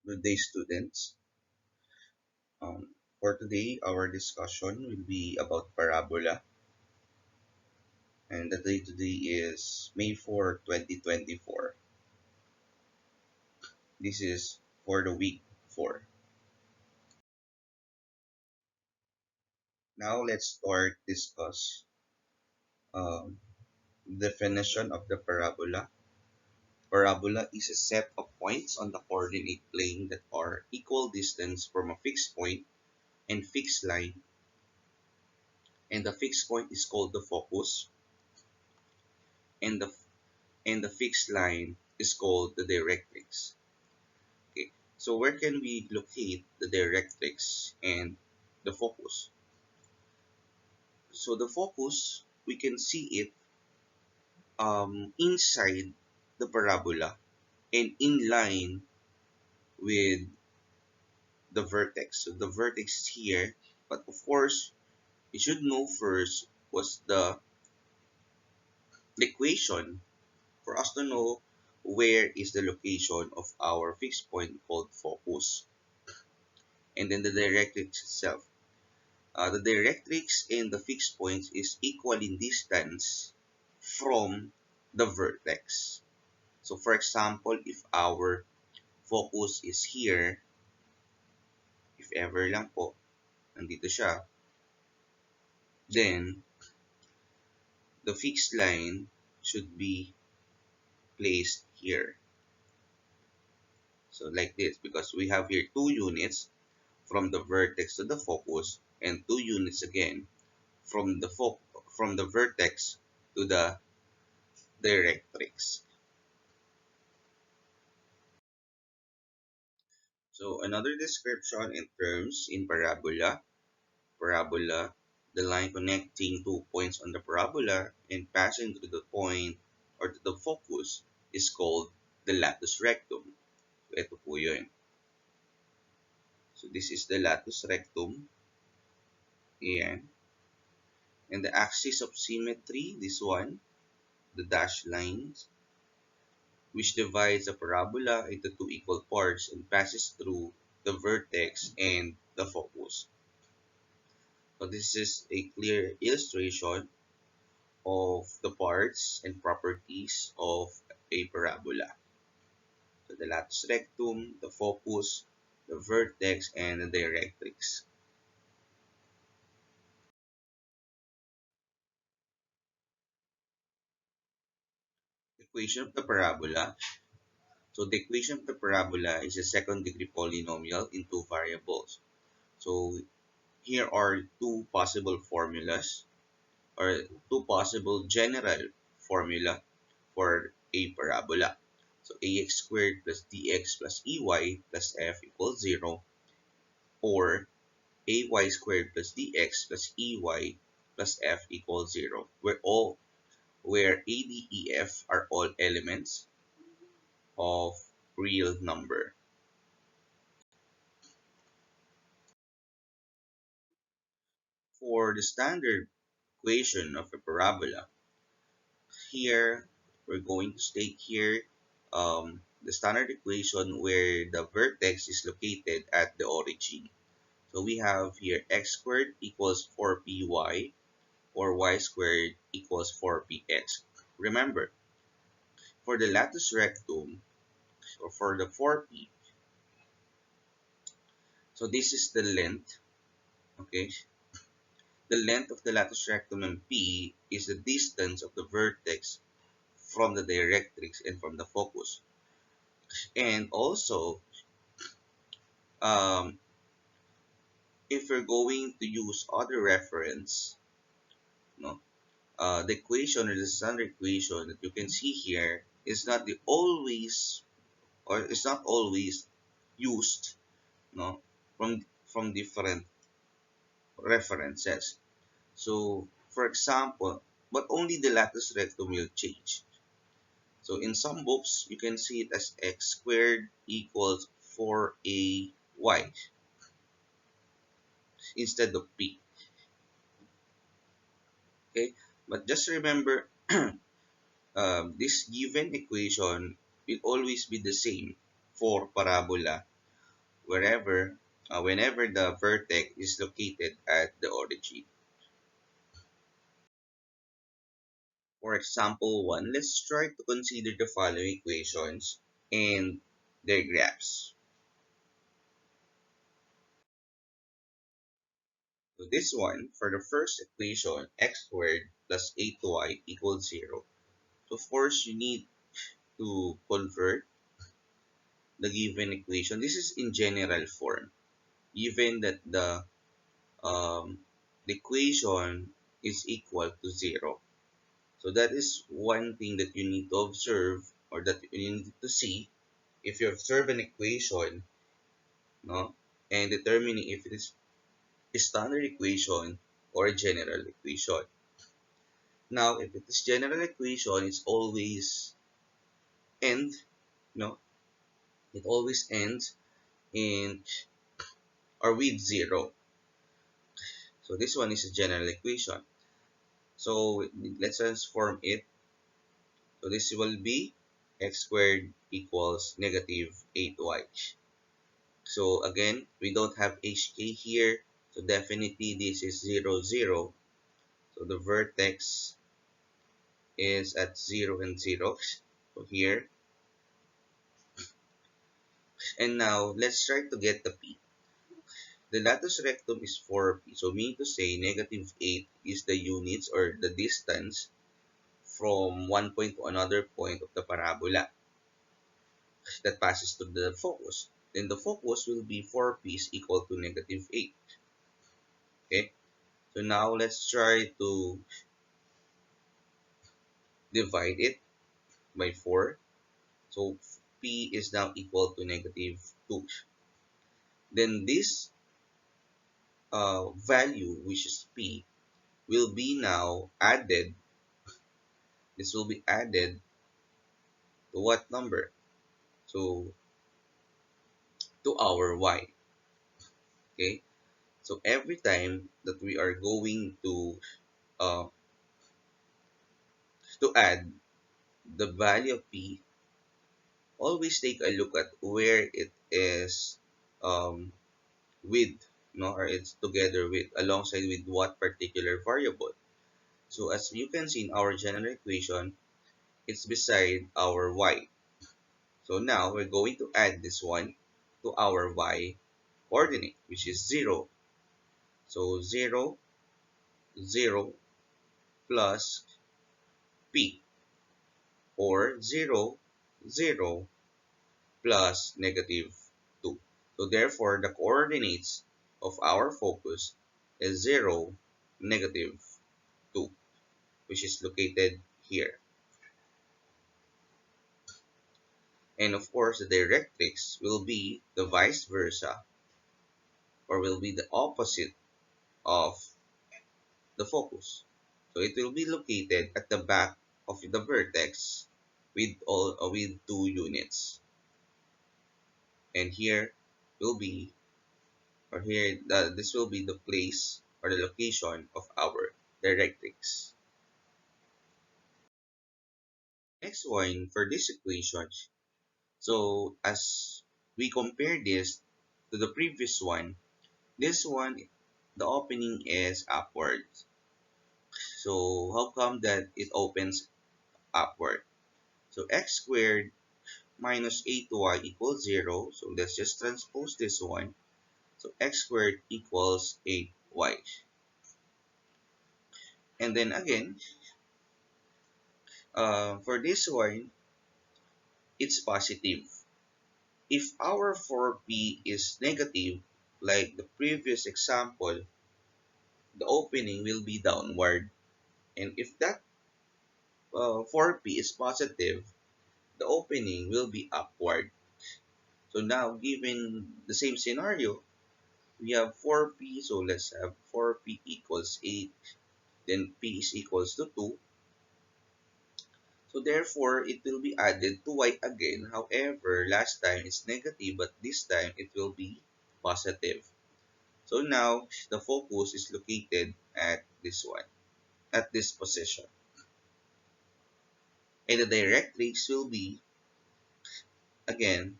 Good day, students. For today, our discussion will be about parabola, and the day today is May 4, 2024. This is for the week 4. Now, let's start discuss um, definition of the parabola. Parabola is a set of points on the coordinate plane that are equal distance from a fixed point and fixed line, and the fixed point is called the focus, and the fixed line is called the directrix. Okay, so where can we locate the directrix and the focus? So the focus, we can see it inside the parabola and in line with the vertex. So the vertex is here, but of course, you should know first what's the equation for us to know where is the location of our fixed point called focus, and then the directrix itself. The directrix and the fixed points is equal in distance from the vertex. So for example, if our focus is here, if ever lang po, nandito siya, then the fixed line should be placed here. So like this, because we have here 2 units from the vertex to the focus and 2 units again from from the vertex to the directrix. So another description in terms in parabola. Parabola, the line connecting 2 points on the parabola and passing to the point or to the focus is called the latus rectum. So ito po yun. So this is the latus rectum. Ayan. And the axis of symmetry, this one, the dashed lines, which divides the parabola into two equal parts and passes through the vertex and the focus. So this is a clear illustration of the parts and properties of a parabola. So the latus rectum, the focus, the vertex, and the directrix. Equation of the parabola. So the equation of the parabola is a second degree polynomial in two variables. So here are two possible formulas or two possible general formula for a parabola. So ax squared plus dx plus ey plus f equals 0, or ay squared plus dx plus ey plus f equals 0, where a, d, e, f are all elements of real number. For the standard equation of a parabola, here we're going to state here the standard equation where the vertex is located at the origin. So we have here x squared equals 4py, or y squared equals 4px. Remember, for the latus rectum, or for the 4p, so this is the length, okay? The length of the latus rectum and p is the distance of the vertex from the directrix and from the focus. And also, um, if we're going to use other reference, no, the equation or the standard equation that you can see here is not the always, or it's not always used, no, from different references. So for example, but only the latus rectum will change. So in some books you can see it as x squared equals 4ay instead of p. Okay, but just remember, this given equation will always be the same for parabola whenever the vertex is located at the origin. For example 1, let's try to consider the following equations and their graphs. So this one, for the first equation, x squared plus 8y equals 0. So of course, you need to convert the given equation. This is in general form. Given that the equation is equal to 0. So that is one thing that you need to observe, or that you need to see if you observe an equation, no, and determining if it is a standard equation or a general equation. Now, if it is general equation, it's always end, no, it always ends in or with 0. So this one is a general equation. So let's transform it. So this will be x squared equals negative 8y. So again, we don't have hk here. So definitely this is 0, 0. So the vertex is at 0 and 0. So here. And now let's try to get the p. The latus rectum is 4p. So meaning to say negative 8 is the units or the distance from one point to another point of the parabola that passes to the focus. Then the focus will be 4p is equal to negative 8. Okay. So now let's try to divide it by 4. So p is now equal to negative 2. Then this value, which is p, will be now added. This will be added to what number? So to our y. Okay. So every time that we are going uh, to add the value of p, always take a look at where it is um, with, no, or it's together with, alongside with what particular variable. So as you can see in our general equation, it's beside our y. So now we're going to add this one to our y coordinate, which is 0. So 0, 0 plus p, or 0, 0 plus negative 2. So therefore, the coordinates of our focus is 0, negative 2, which is located here. And of course, the directrix will be the vice versa, or will be the opposite of the focus. So it will be located at the back of the vertex with 2 units. And here will be, or here this will be the place or the location of our directrix. Next one for this equation. So as we compare this to the previous one, this one, the opening is upward. So how come that it opens upward? So x squared minus 8y equals 0. So let's just transpose this one. So x squared equals 8y. And then again, for this one, it's positive. If our 4p is negative, like the previous example, the opening will be downward. And if that 4p is positive, the opening will be upward. So now, given the same scenario, we have 4p, so let's have 4p equals 8, then p is equals to 2. So therefore, it will be added to y again. However, last time it's negative, but this time it will be positive. So now, the focus is located at this one, at this position. And the directrix will be, again,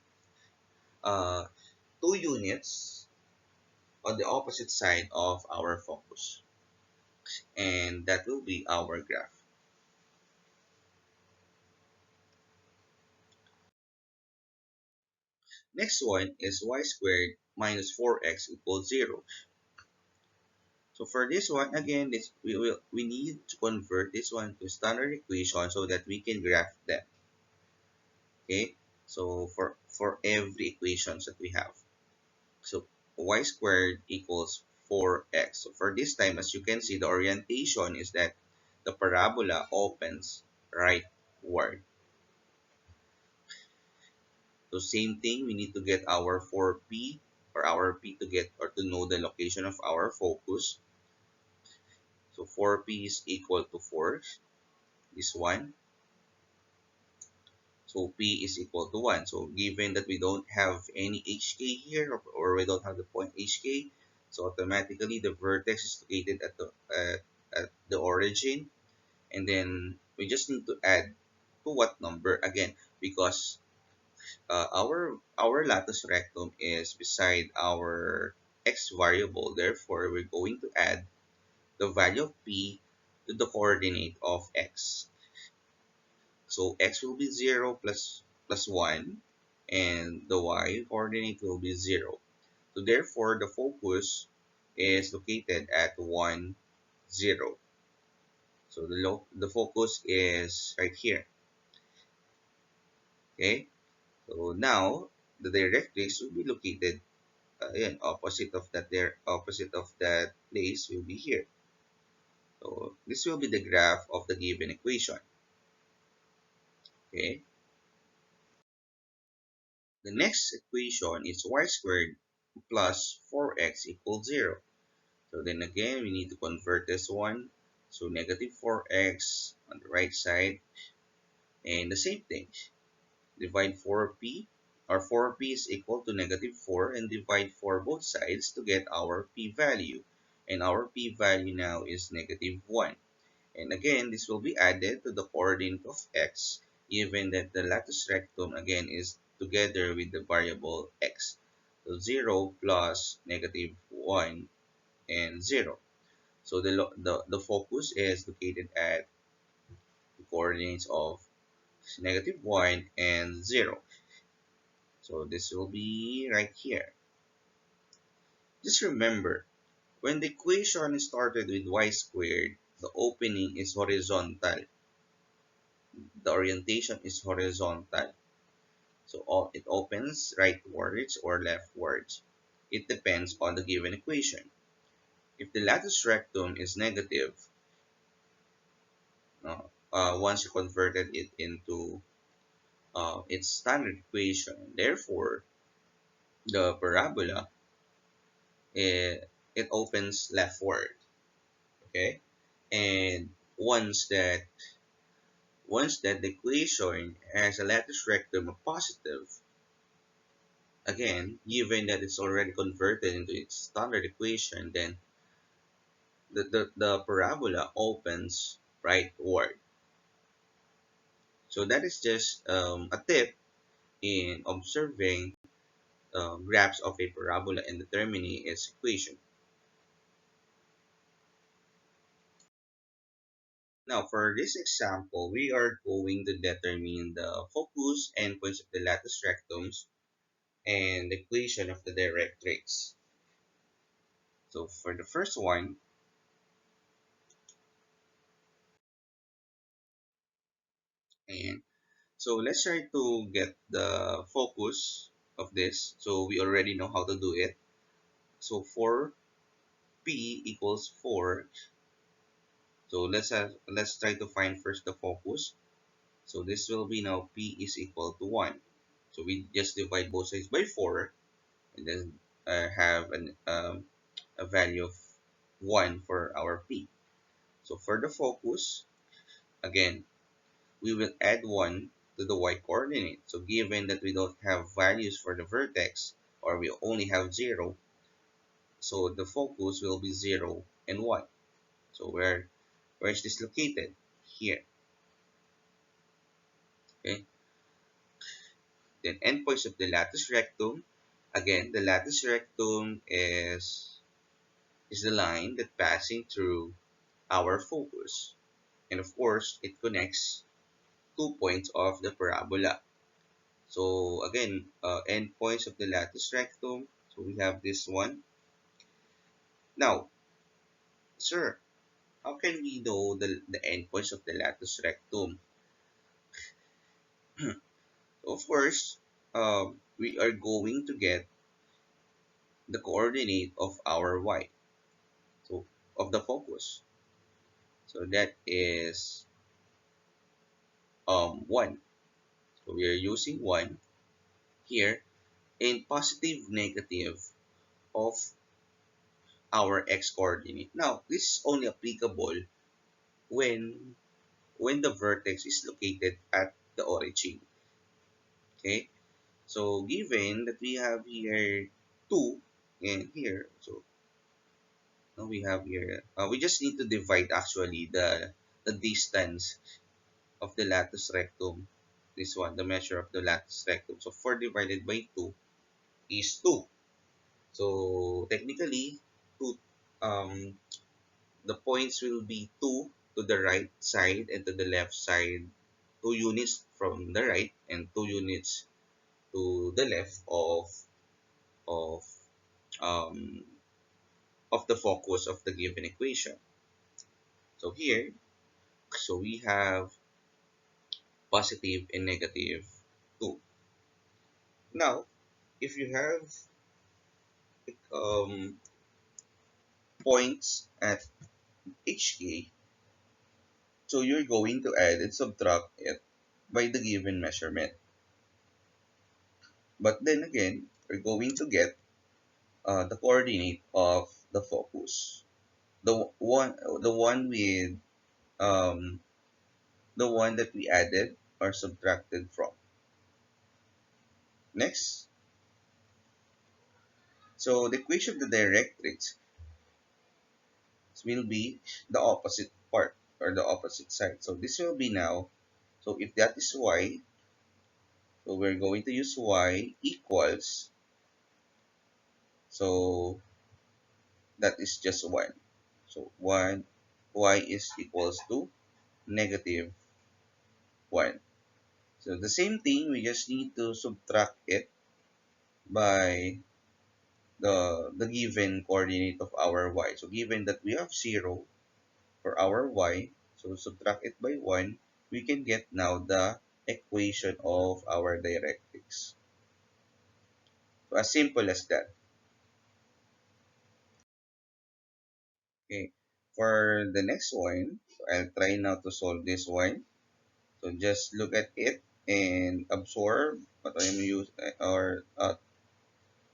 uh, two units on the opposite side of our focus. And that will be our graph. Next one is y squared minus 4x equals 0. So for this one, again, we need to convert this one to standard equation so that we can graph them. Okay? So for every equations that we have. So y squared equals 4x. So for this time, as you can see, the orientation is that the parabola opens rightward. So same thing, we need to get our 4p or our p to get or to know the location of our focus. So 4p is equal to 4, this one. So p is equal to 1. So given that we don't have any hk here or we don't have the point hk, so automatically the vertex is located at the origin, and then we just need to add to what number again, because our latus rectum is beside our x variable. Therefore, we're going to add the value of p to the coordinate of x. So x will be 0 plus 1, and the y coordinate will be 0. So therefore, the focus is located at 1, 0. So the focus is right here. Okay. So now the directrix will be located opposite of that place will be here. So this will be the graph of the given equation. Okay. The next equation is y squared plus 4x equals 0. So then again, we need to convert this one. So negative 4x on the right side. And the same thing. Divide 4p. Our 4p is equal to negative 4 and divide 4 both sides to get our p-value. And our p-value now is negative 1. And again, this will be added to the coordinate of x, given that the latus rectum again is together with the variable x. So 0 plus negative 1 and 0. So the focus is located at the coordinates of negative 1 and 0. So this will be right here. Just remember, when the equation started with y squared, the opening is horizontal. The orientation is horizontal. So it opens rightwards or leftwards. It depends on the given equation. If the latus rectum is negative, once you converted it into its standard equation, therefore the parabola it opens leftward. Okay, and once that the equation has a latus rectum of positive, again, given that it's already converted into its standard equation, then the parabola opens rightward. So that is just a tip in observing graphs of a parabola and determining its equation. Now, for this example, we are going to determine the focus and points of the latus rectums and the equation of the directrix. So for the first one, and so let's try to get the focus of this. So we already know how to do it. So for p equals 4, so let's try to find first the focus. So this will be now p is equal to 1. So we just divide both sides by 4 and then have a value of 1 for our p. So for the focus, again, we will add 1 to the y coordinate. So given that we don't have values for the vertex, or we only have 0, so the focus will be 0 and 1. So where is this located? Here. Okay. Then endpoints of the latus rectum. Again, the latus rectum is the line that passing through our focus. And of course, it connects 2 points of the parabola. So again, endpoints of the latus rectum. So we have this one. Now, sir, how can we know the endpoints of the latus rectum? Of course, we are going to get the coordinate of our y, so of the focus. So that is 1. So we are using 1 here, and positive negative of our x coordinate. Now, this is only applicable when when the vertex is located at the origin. Okay? So given that we have here 2 and here, so now we have here, we just need to divide actually the distance of the latus rectum. This one, the measure of the latus rectum. So 4 divided by 2 is 2. So technically, 2, um, the points will be 2 to the right side and to the left side, 2 units from the right and 2 units to the left of um, of the focus of the given equation. So here, so we have positive and negative 2. Now, if you have um, points at HK, so you're going to add and subtract it by the given measurement. But then again, we're going to get the coordinate of the focus. The one with um, the one that we added or subtracted from. Next, so the equation of the directrix will be the opposite part or the opposite side. So this will be now, so if that is y, so we're going to use y equals, so that is just 1. So 1, y is equals to negative 1. So the same thing, we just need to subtract it by the given coordinate of our y. So given that we have 0 for our y, so subtract it by 1, we can get now the equation of our directrix. So as simple as that. Okay. For the next one, so I'll try now to solve this one. So just look at it and absorb what I'm using, or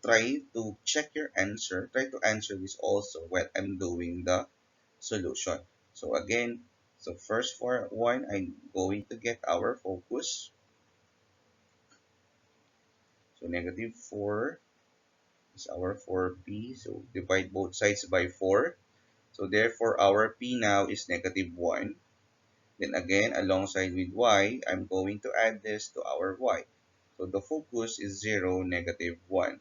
try to check your answer. Try to answer this also while I'm doing the solution. So again, so first for one, I'm going to get our focus. So negative 4 is our 4p. So divide both sides by 4. So therefore, our p now is negative 1. Then again, alongside with y, I'm going to add this to our y. So the focus is 0, negative 1.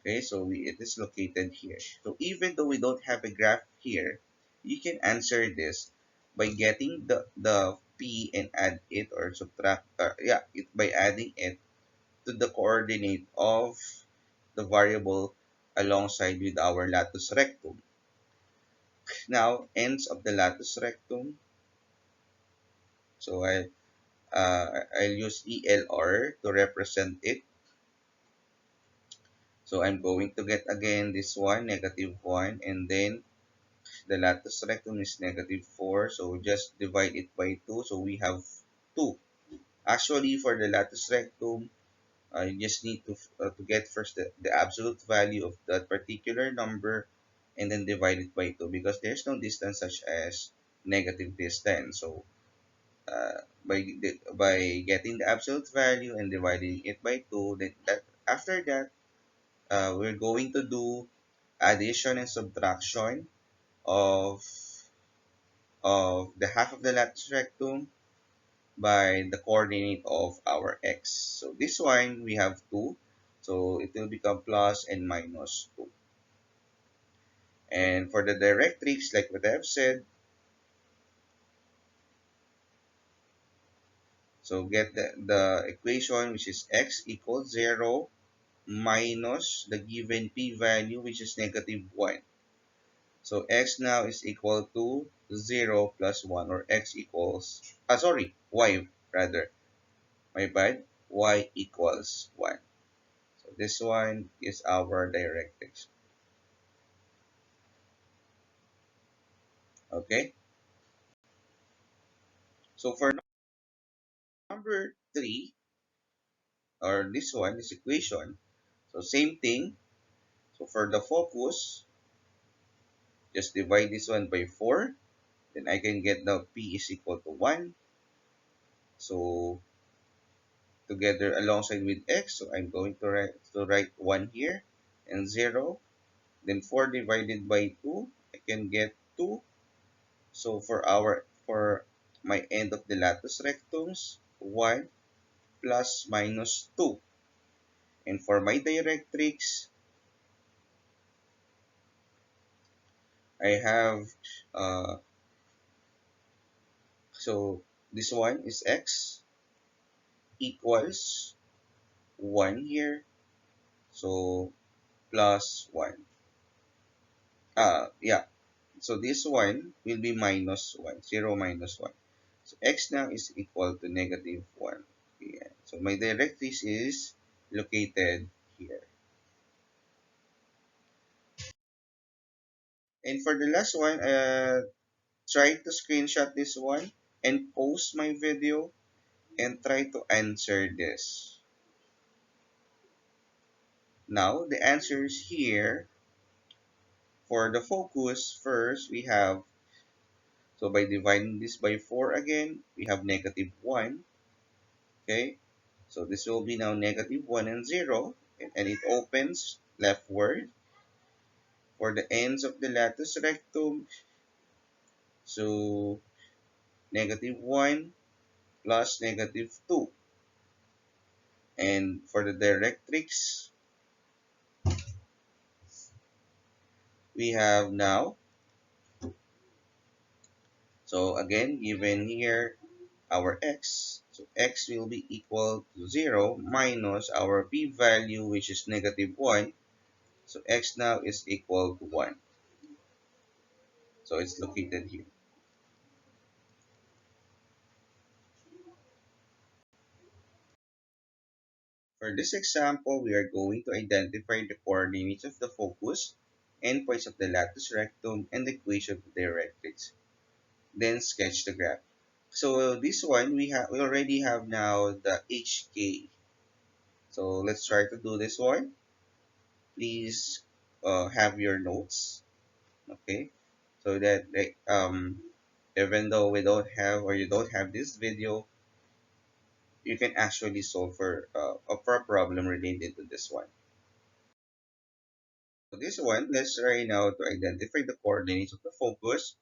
Okay, so it is located here. So even though we don't have a graph here, you can answer this by getting the p and add it or subtract, by adding it to the coordinate of the variable alongside with our latus rectum. Now, ends of the latus rectum. So I'll use ELR to represent it. So I'm going to get again this one, negative 1, and then the latus rectum is negative 4, so just divide it by 2, so we have 2. Actually, for the latus rectum, you just need to get first the absolute value of that particular number and then divide it by 2 because there's no distance such as negative distance. So by getting the absolute value and dividing it by 2, after that, we're going to do addition and subtraction of the half of the lattice rectum by the coordinate of our x. So this one, we have 2. So it will become plus and minus 2. And for the directrix, like what I've said, so get the equation, which is x equals 0 minus the given p-value, which is negative 1. So x now is equal to 0 plus 1, or x equals, y rather, my bad, y equals 1. So this one is our directrix. Okay? So for number 3, or this one, this equation, so same thing. So for the focus, just divide this one by 4. Then I can get the p is equal to 1. So together alongside with x, so I'm going to write 1 here and 0. Then 4 divided by 2, I can get 2. So for my end of the latus rectums, 1 plus minus 2. And for my directrix, I have uh, so this one is x equals 1 here. So plus 1. Yeah. So this one will be minus 1. 0 minus 1. So x now is equal to negative 1. Yeah. So my directrix is located here. And for the last one, try to screenshot this one and post my video and try to answer this. Now, the answers here for the focus, first we have, so by dividing this by 4 again, we have negative 1. Okay, so this will be now negative 1 and 0, and it opens leftward for the ends of the latus rectum. So negative 1 plus negative 2. And for the directrix, we have now, so again, given here our x, so x will be equal to 0 minus our p-value, which is negative 1. So x now is equal to 1. So it's located here. For this example, we are going to identify the coordinates of the focus, endpoints of the latus rectum, and the equation of the directrix. Then sketch the graph. So this one, we already have now the HK. So let's try to do this one. Please have your notes, okay? So that even though we don't have, or you don't have this video, you can actually solve for a problem related to this one. So this one, let's try now to identify the coordinates of the focus,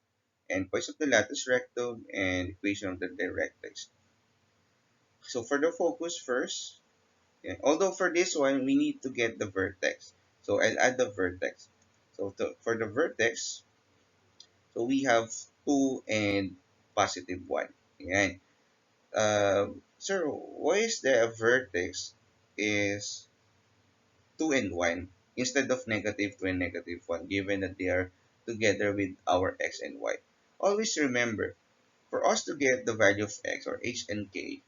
endpoints of the latus rectum, and equation of the directrix. So for the focus first, yeah, although for this one, we need to get the vertex. So I'll add the vertex. So for the vertex, so we have 2 and positive 1. Ayan. Sir, why is the vertex is 2 and 1 instead of negative 2 and negative 1, given that they are together with our x and y? Always remember, for us to get the value of x, or h and k,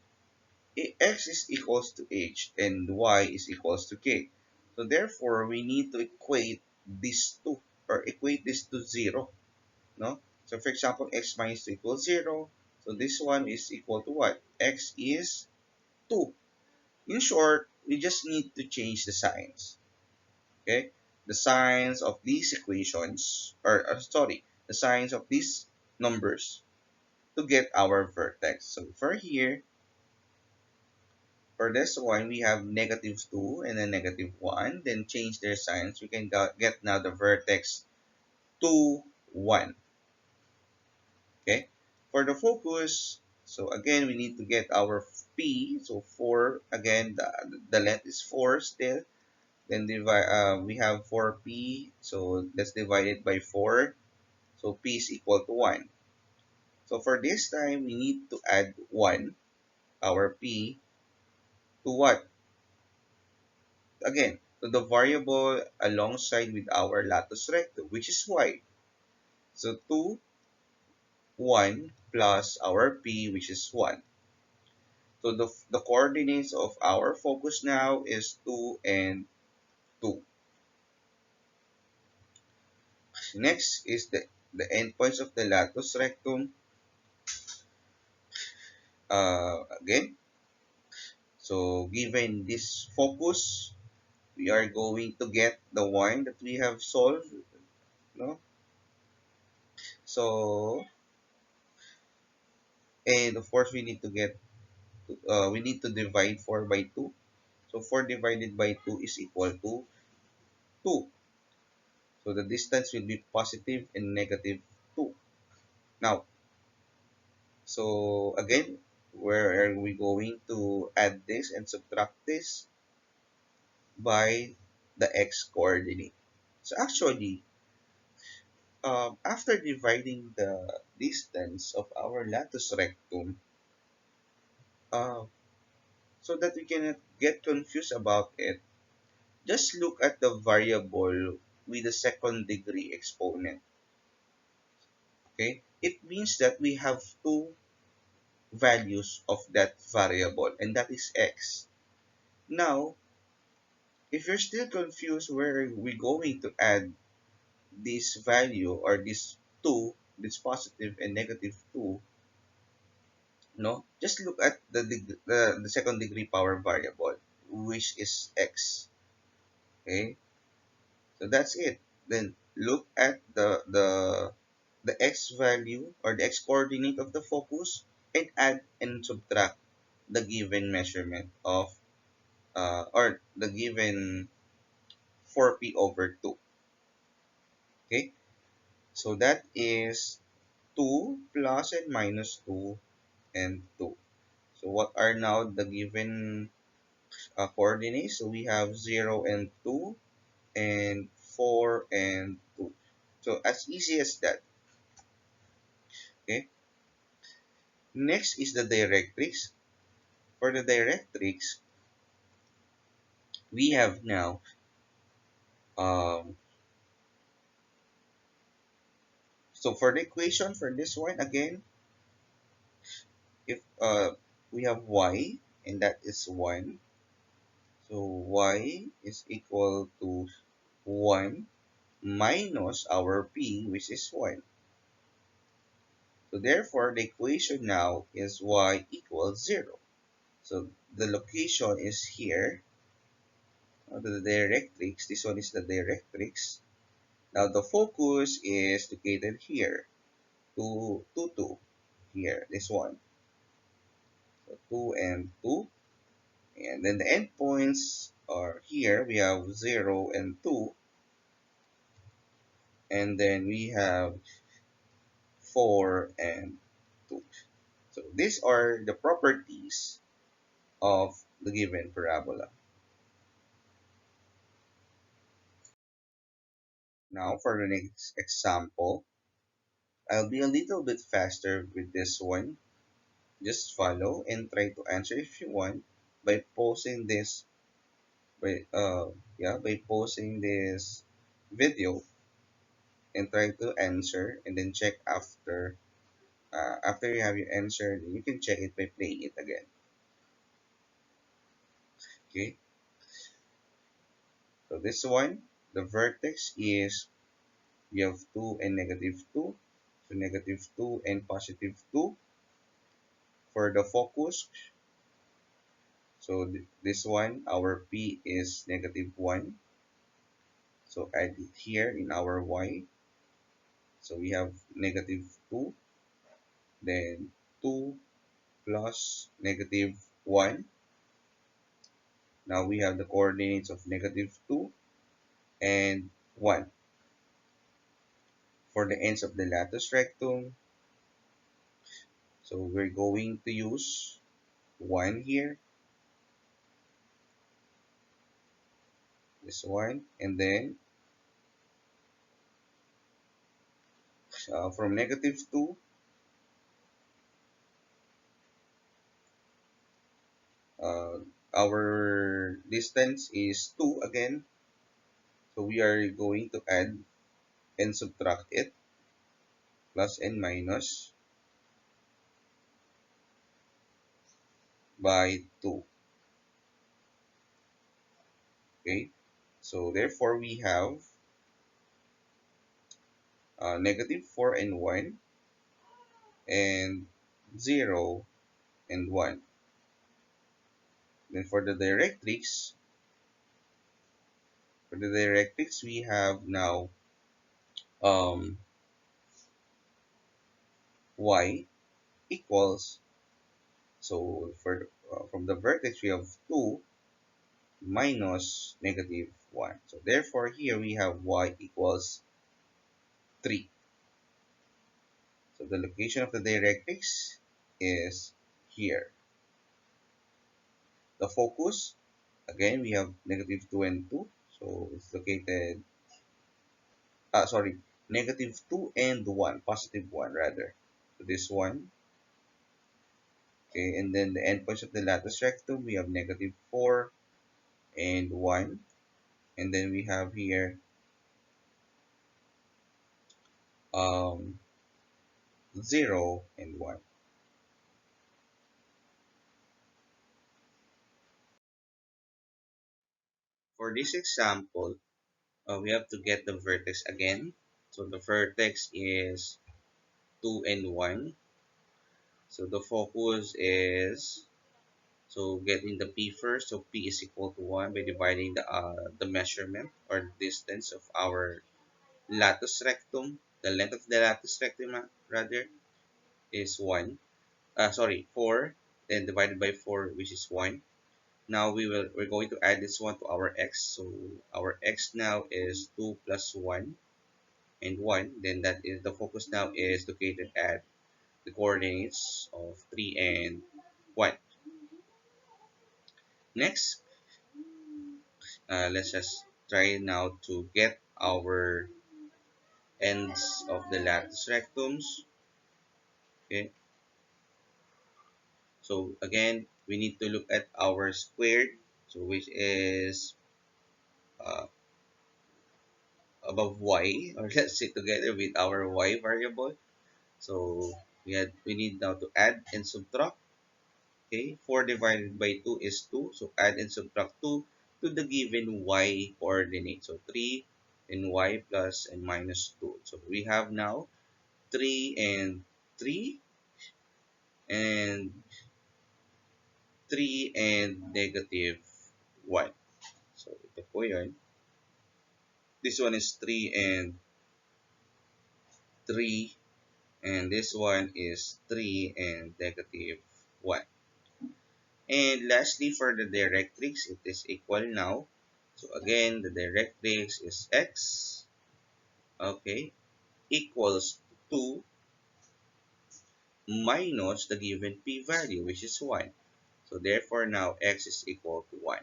x is equals to h and y is equals to k. So therefore, we need to equate these two, or equate this to 0. No? So for example, x minus 2 equals 0. So this one is equal to what? X is 2. In short, we just need to change the signs. Okay? The signs of these equations, the signs of these numbers to get our vertex. So for here, for this one, we have negative 2 and then negative 1. Then change their signs. We can get now the vertex 2, 1. Okay? For the focus, so again, we need to get our P. So 4, again, the length is 4 still. Then divide. We have 4p, so let's divide it by 4. So p is equal to 1. So for this time, we need to add 1, our p, to what? Again, to the variable alongside with our latus rectum, which is y. So 2, 1 plus our p, which is 1. So the coordinates of our focus now is 2 and 2. Next is the endpoints of the latus rectum. Again, so given this focus, we are going to get the one that we have solved. No? So, and of course, we need to divide 4 by 2. So 4 divided by 2 is equal to 2. So the distance will be positive and negative 2. Now, so again, where are we going to add this and subtract this? By the x coordinate. So actually, after dividing the distance of our latus rectum, uh, so that we cannot get confused about it, just look at the variable with the second degree exponent. Okay? It means that we have two values of that variable, and that is x. Now, if you're still confused where are we going to add this value or this 2, this positive and negative 2, no, just look at the second degree power variable, which is x. Okay, so that's it. Then look at the x value or the x coordinate of the focus and add and subtract the given measurement of or the given 4p over 2. Okay, so that is 2 plus and minus 2 and 2. So what are now the given coordinates? So we have 0 and 2 and 4 and 2. So as easy as that. Okay. Next is the directrix. For the directrix, we have now um, so for the equation for this one again, if we have y and that is 1, so y is equal to 1 minus our p, which is 1. So therefore, the equation now is y equals 0. So the location is here. The directrix, this one is the directrix. Now the focus is located here, 2, 2, 2. Here, this one. So 2 and 2. And then the endpoints are here. We have 0 and 2. And then we have 4 and 2. So these are the properties of the given parabola. Now for the next example, I'll be a little bit faster with this one. Just follow and try to answer if you want by pausing this by pausing this video and try to answer and then check after you have your answer, then you can check it by playing it again. Okay, so this one, the vertex is we have 2 and negative 2, so negative 2 and positive 2. For the focus, so this one, our p is negative 1, so add it here in our y. So we have negative 2, then 2 plus negative 1. Now we have the coordinates of negative 2 and 1. For the ends of the latus rectum, so we're going to use 1 here. this one, and then from negative 2, uh, our distance is 2 again. So we are going to add and subtract it, plus and minus by 2. Okay, so therefore we have negative 4 and 1 and 0 and 1. Then for the directrix we have now um, y equals, so for from the vertex we have 2 minus negative 1. So therefore here we have y equals 3. So the location of the directrix is here. The focus, again, we have negative 2 and 2. So it's located, sorry, negative 2 and 1, positive 1 rather. So this one, okay, and then the endpoints of the lattice rectum, we have negative 4 and 1. And then we have here um, 0 and 1. For this example, we have to get the vertex again. So the vertex is 2 and 1. So the focus is, so getting the P first. So P is equal to 1 by dividing the measurement or distance of our latus rectum. The length of the latus rectum rather is 1. Sorry, 4. Then divided by 4, which is 1. Now we're going to add this one to our x. So our x now is 2 plus 1 and 1. Then that is the focus now is located at the coordinates of 3 and 1. Next, let's just try now to get our ends of the latus rectums. Okay, so again, we need to look at our squared, so which is uh, above y, or let's say together with our y variable. So we need now to add and subtract. Okay, 4 divided by 2 is 2. So add and subtract 2 to the given y coordinate. So 3 and y plus and minus 2. So we have now 3 and 3 and 3 and negative 1. So ito po yun. This one is 3 and 3 and this one is 3 and negative 1. And lastly, for the directrix, it is equal now. So again, the directrix is x, okay, equals 2 minus the given p-value, which is 1. So therefore, now x is equal to 1.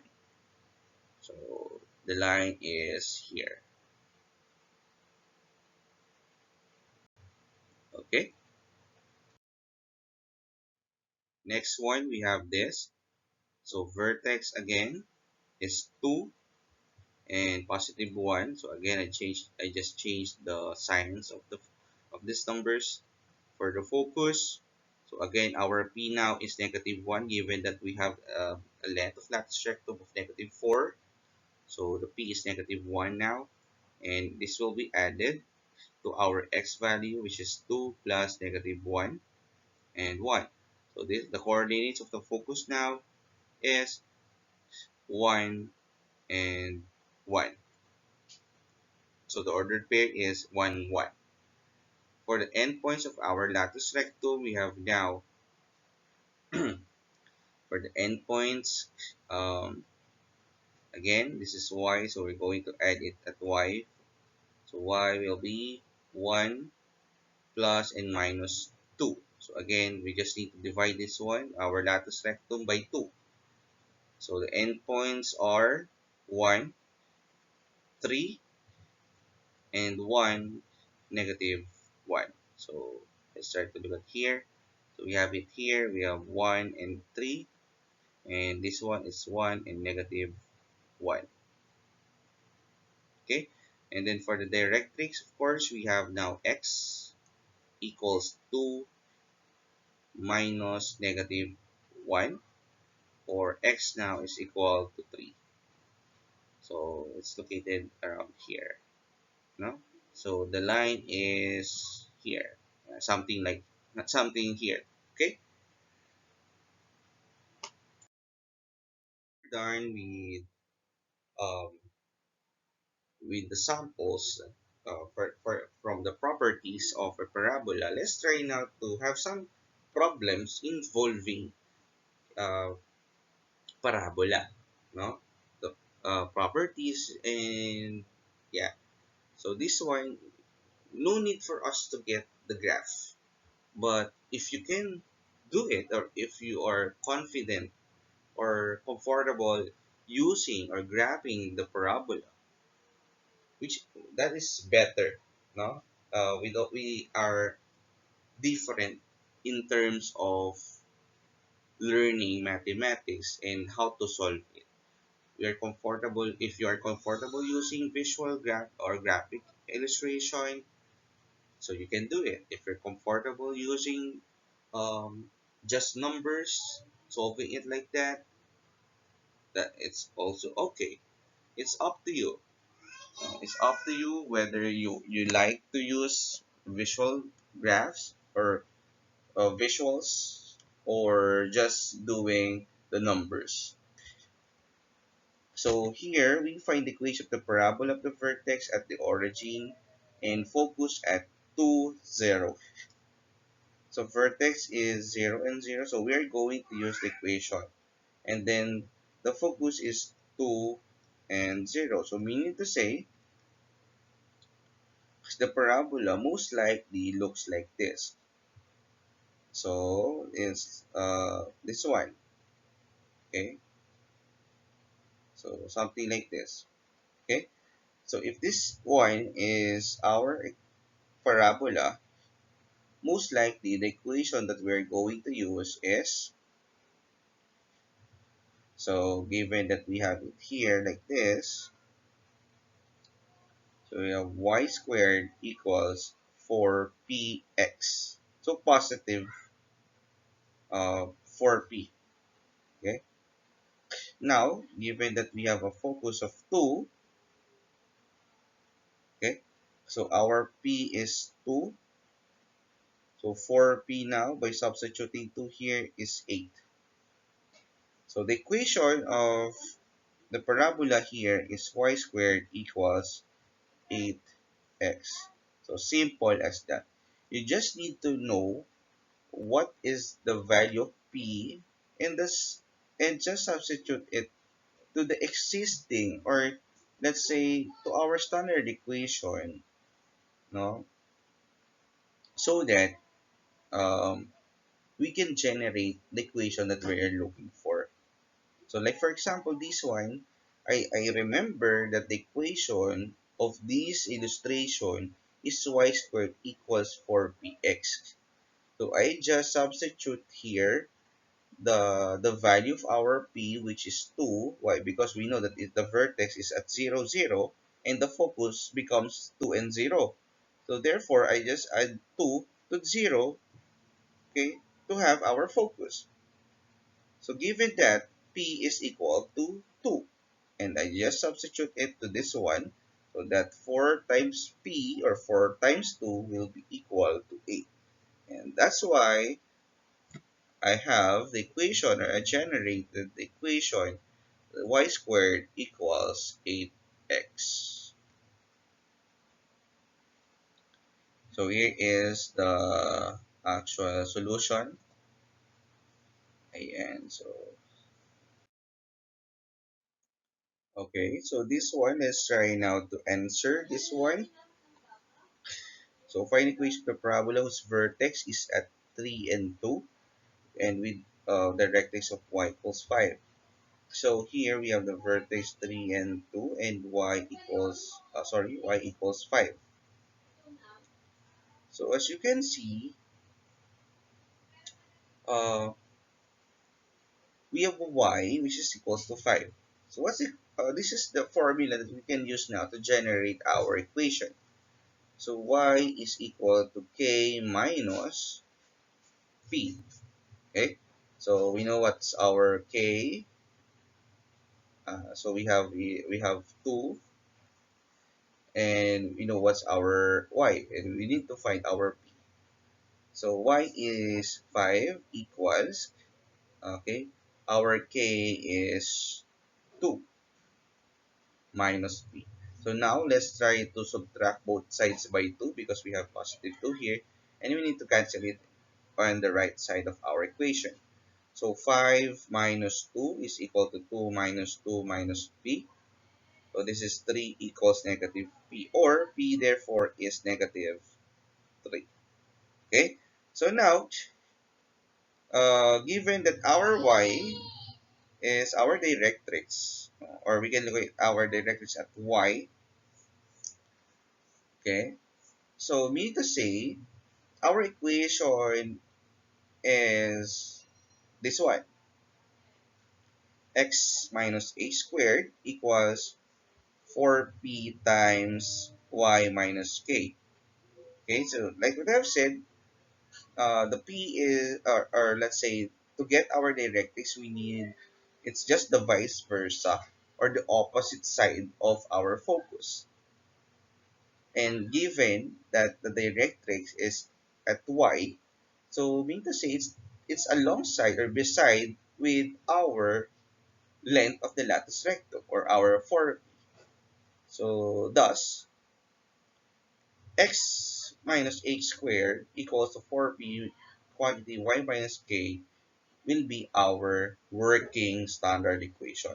So the line is here. Okay. Next one, we have this. So vertex again is 2 and positive 1. So again, I just changed the signs of these numbers. For the focus, so again, our P now is negative 1 given that we have a length of lattice rectum of negative 4. So the P is negative 1 now. And this will be added to our X value, which is 2 plus negative 1 and 1. So the coordinates of the focus now is 1 and 1. So the ordered pair is 1, 1. For the endpoints of our lattice rectum, we have now for the endpoints, again, this is y, so we're going to add it at y. So y will be 1 plus and minus 2. So again, we just need to divide this one, our latus rectum, by 2. So the endpoints are 1 3 and 1, negative 1. So let's try to look at here. So we have it here. We have 1 and 3. And this one is 1 and negative 1. Okay. And then for the directrix, of course, we have now x equals 2 minus negative 1. Or x now is equal to 3. So it's located around here. No? So the line is here. Something like, not something here. Okay? Done um, with the samples from the properties of a parabola. Let's try now to have some problems involving uh, parabola. No? The properties and yeah. So this one, no need for us to get the graph. But if you can do it, or if you are confident or comfortable using or graphing the parabola, which that is better, no? We are different in terms of learning mathematics and how to solve it. We are comfortable if you are comfortable using visual graph or graphic illustration, so you can do it. If you're comfortable using just numbers, solving it like that, that it's also okay. It's up to you. It's up to you whether you like to use visual graphs or visuals or just doing the numbers. So here we find the equation of the parabola of the vertex at the origin and focus at 2, 0. So vertex is 0 and 0. So we are going to use the equation. And then the focus is 2 and 0. So meaning to say, the parabola most likely looks like this. So it's this one. Okay. So something like this. Okay. So if this one is our parabola, most likely the equation that we're going to use is, so given that we have it here like this, so we have y squared equals 4px. So positive 4p. Okay. Now, given that we have a focus of 2, okay, so our p is 2. So 4p now, by substituting 2 here, is 8. So the equation of the parabola here is y squared equals 8x. So simple as that. You just need to know what is the value of p and this, and just substitute it to the existing, or let's say to our standard equation, no, so that um, we can generate the equation that we are looking for. So like for example this one, I remember that the equation of this illustration is y squared equals 4px. So I just substitute here the value of our p, which is 2. Why? Because we know that the vertex is at 0, 0, and the focus becomes 2 and 0. So therefore I just add 2 to 0, okay, to have our focus. So given that p is equal to 2, and I just substitute it to this one, so that 4 times p, or 4 times 2, will be equal to 8. And that's why I have the equation, or I generated the equation y squared equals 8x. So here is the actual solution. And so, okay, so this one, let's try now to answer this one. So find equation of the parabola whose vertex is at 3 and 2, and with the directrix of y equals 5. So here we have the vertex 3 and 2 and y equals 5. So as you can see, uh, we have y which is equals to 5. So this is the formula that we can use now to generate our equation. So y is equal to k minus p. Okay, so we know what's our k. So we have 2, and we know what's our y, and we need to find our p. So y is 5 equals, okay, our k is 2 minus p. So now let's try to subtract both sides by 2 because we have positive 2 here, and we need to cancel it on the right side of our equation. So 5 minus 2 is equal to 2 minus 2 minus p. So this is 3 equals negative p, or p therefore is negative 3. Okay? So now, given that our y is our directrix, or we can look at our directrix at y, okay? So meaning to say, our equation is this one. X minus a squared equals 4p times y minus k. Okay, so like what I've said, the p is, or let's say, to get our directrix, it's just the vice versa, or the opposite side of our focus. And given that the directrix is at y, so mean to say it's alongside or beside with our length of the latus rectum, or our 4. So thus, x minus h squared equals to 4p quantity y minus k will be our working standard equation.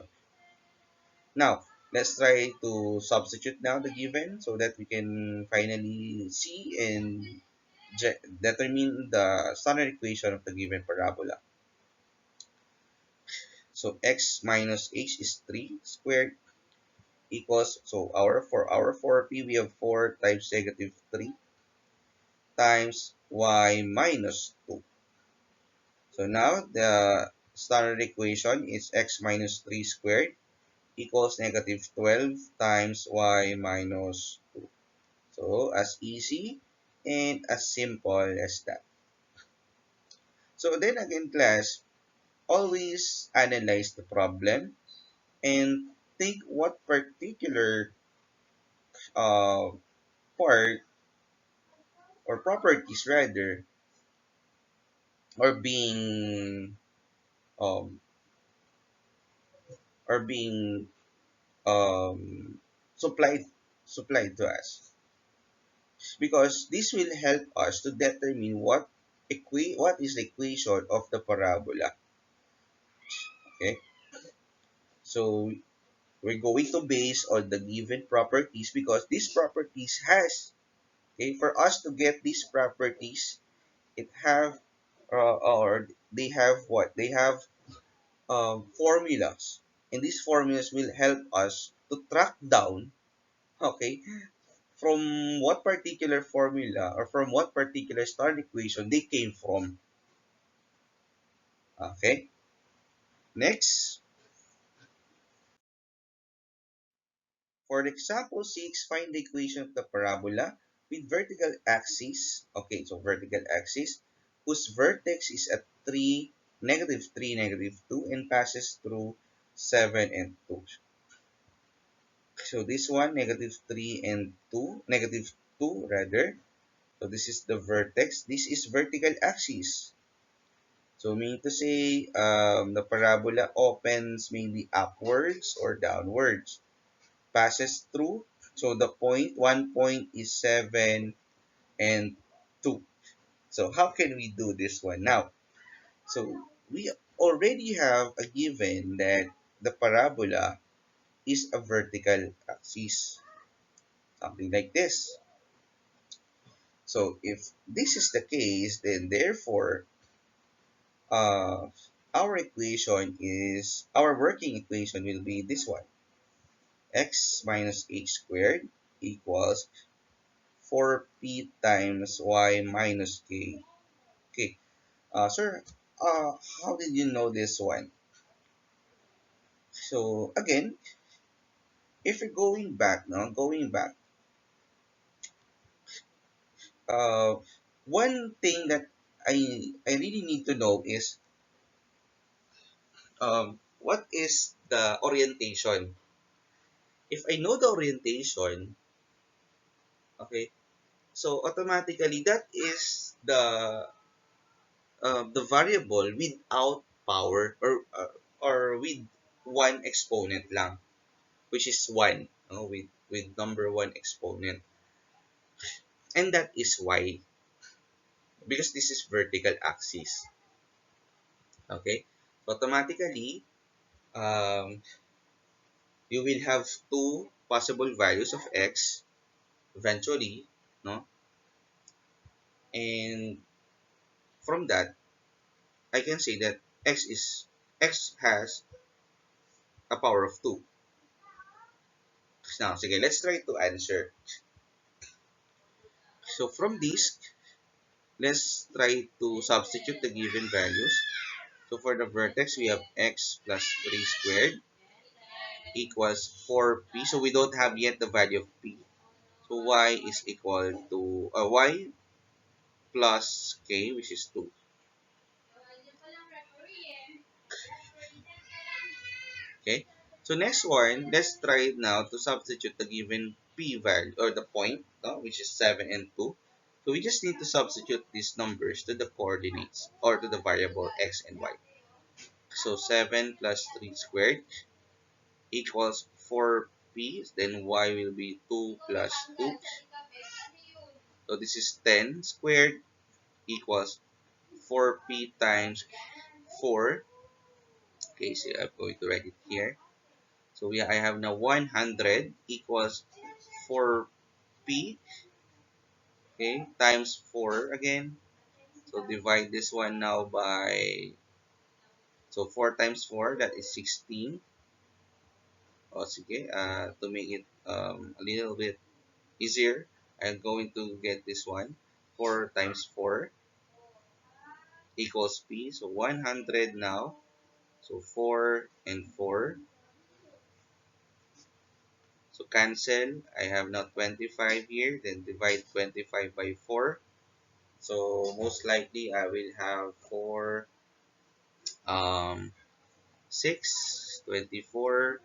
Now, let's try to substitute now the given so that we can finally see and determine the standard equation of the given parabola. So x minus h is 3 squared equals, so for our 4p, we have 4 times negative 3 times y minus 2. So now the standard equation is x minus 3 squared equals negative 12 times y minus 2. So as easy and as simple as that. So then again, class, always analyze the problem and think what particular uh, part or properties rather are um, being um, supplied supplied to us, because this will help us to determine what is the equation of the parabola. Okay, so we're going to base on the given properties, because these properties has, okay, for us to get these properties, it have or they have what they have formulas, and these formulas will help us to track down, okay, from what particular formula or from what particular standard equation they came from. Okay, next, for the example 6, find the equation of the parabola with vertical axis. Okay, so vertical axis whose vertex is at 3, negative 3, negative 2, and passes through 7 and 2. So this one, negative 3 and 2, negative 2 rather. So this is the vertex. This is vertical axis. So meaning to say, the parabola opens maybe upwards or downwards, passes through. So the point, one point is 7 and 2. So how can we do this one now? So we already have a given that the parabola is a vertical axis, something like this. So if this is the case, then therefore, uh, our working equation will be this one. X minus h squared equals 4p times y minus k. Okay, sir, how did you know this one? So again, if you're going back now, uh, one thing that I really need to know is what is the orientation? If I know the orientation, okay, so automatically that is the variable without power or with one exponent lang, which is one, with number one exponent, and that is y because this is vertical axis. Okay, so automatically um, you will have two possible values of x eventually, no, and from that I can say that x has a power of 2. Now, sige, let's try to answer. So from this, let's try to substitute the given values. So for the vertex, we have x plus 3 squared equals 4p. So we don't have yet the value of p. So y is equal to y plus k, which is 2. Okay. So next one, let's try now to substitute the given p value or the point, no, which is 7 and 2. So we just need to substitute these numbers to the coordinates or to the variable x and y. So 7 plus 3 squared equals 4p. Then y will be 2 plus 2. So this is 10 squared equals 4p times 4. Okay, so I'm going to write it here. So I have now 100 equals 4p, okay, times 4 again. So divide this one now by, so 4 times 4, that is 16. O sige, to make it a little bit easier, I'm going to get this one. 4 times 4 equals p. So 100 now. So 4 and 4. So cancel. I have now 25 here. Then divide 25 by 4. So most likely I will have 4, um, 6, 24,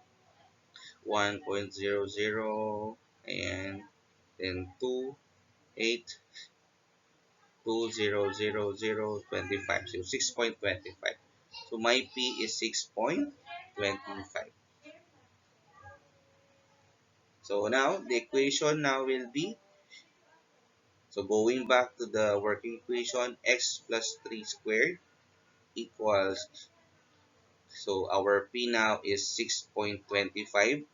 1.00, and then 2, 8, 2.00025. So 6.25. So my P is 6.25. So now the equation now will be, so going back to the working equation, x plus 3 squared equals, so our P now is 6.25,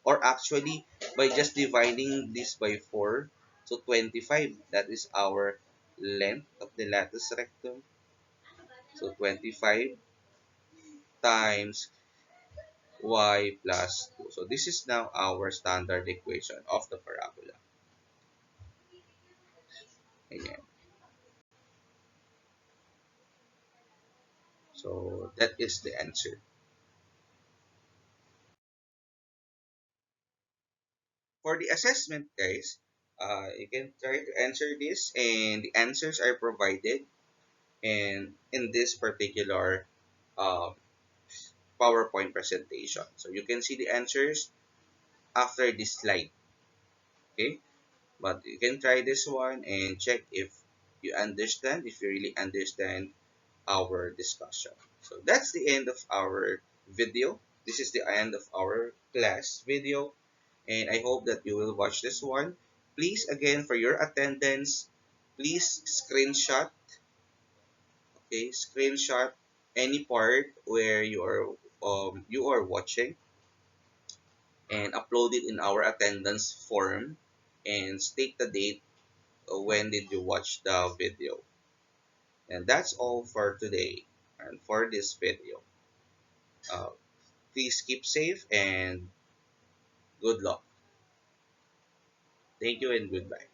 or actually by just dividing this by 4, so 25, that is our length of the latus rectum. So 25 times y plus 2. So this is now our standard equation of the parabola. Again. So that is the answer. For the assessment, guys, you can try to answer this, and the answers are provided and in this particular uh, PowerPoint presentation. So you can see the answers after this slide. Okay, but you can try this one and check if you understand, if you really understand our discussion. So that's the end of our video. This is the end of our class video, and I hope that you will watch this one. Please, again, for your attendance, please screenshot, okay, screenshot any part where you are watching and upload it in our attendance form and state the date when did you watch the video. And that's all for today. and for this video. Uh, Please keep safe and good luck. Thank you and goodbye.